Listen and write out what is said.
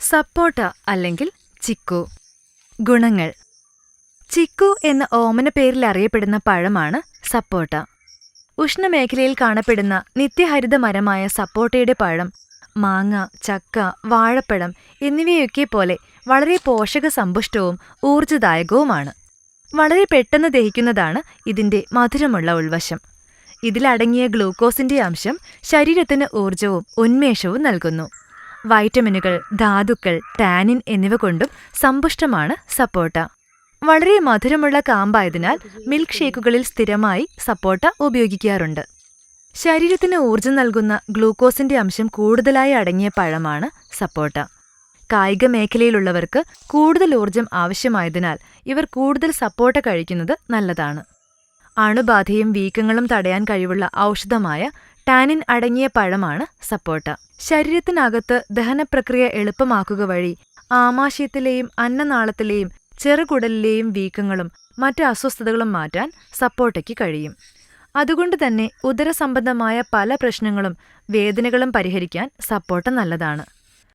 സപ്പോട്ട അല്ലെങ്കിൽ ചിക്കു. ഗുണങ്ങൾ. ചിക്കു എന്ന ഓമന പേരിൽ അറിയപ്പെടുന്ന പഴമാണ് സപ്പോട്ട. ഉഷ്ണമേഖലയിൽ കാണപ്പെടുന്ന നിത്യഹരിത മരമായ സപ്പോട്ടയുടെ പഴം മാങ്ങ, ചക്ക, വാഴപ്പഴം എന്നിവയൊക്കെ പോലെ വളരെ പോഷകസമ്പുഷ്ടവും ഊർജ്ജദായകവുമാണ്. വളരെ പെട്ടെന്ന് ദഹിക്കുന്നതാണ് ഇതിന്റെ മധുരമുള്ള ഉൾവശം. ഇതിലടങ്ങിയ ഗ്ലൂക്കോസിന്റെ അംശം ശരീരത്തിന് ഊർജ്ജവും ഉന്മേഷവും നൽകുന്നു. വൈറ്റമിനുകൾ, ധാതുക്കൾ, ടാനിൻ എന്നിവ കൊണ്ടും സമ്പുഷ്ടമാണ് സപ്പോട്ട. വളരെ മധുരമുള്ള കാമ്പായതിനാൽ മിൽക്ക് ഷേക്കുകളിൽ സ്ഥിരമായി സപ്പോട്ട ഉപയോഗിക്കാറുണ്ട്. ശരീരത്തിന് ഊർജ്ജം നൽകുന്ന ഗ്ലൂക്കോസിന്റെ അംശം കൂടുതലായി അടങ്ങിയ പഴമാണ് സപ്പോട്ട. കായിക മേഖലയിലുള്ളവർക്ക് കൂടുതൽ ഊർജ്ജം ആവശ്യമായതിനാൽ ഇവർ കൂടുതൽ സപ്പോട്ട കഴിക്കുന്നത് നല്ലതാണ്. അണുബാധയും വീക്കങ്ങളും തടയാൻ കഴിവുള്ള ഔഷധമായ ടാനിൻ അടങ്ങിയ പഴമാണ് സപ്പോട്ട. ശരീരത്തിനകത്ത് ദഹനപ്രക്രിയ എളുപ്പമാക്കുക വഴി ആമാശയത്തിലെയും അന്നനാളത്തിലെയും ചെറുകുടലിലെയും വീക്കങ്ങളും മറ്റ് അസ്വസ്ഥതകളും മാറ്റാൻ സപ്പോട്ടയ്ക്ക് കഴിയും. അതുകൊണ്ട് തന്നെ ഉദരസംബന്ധമായ പല പ്രശ്നങ്ങളും വേദനകളും പരിഹരിക്കാൻ സപ്പോട്ട നല്ലതാണ്.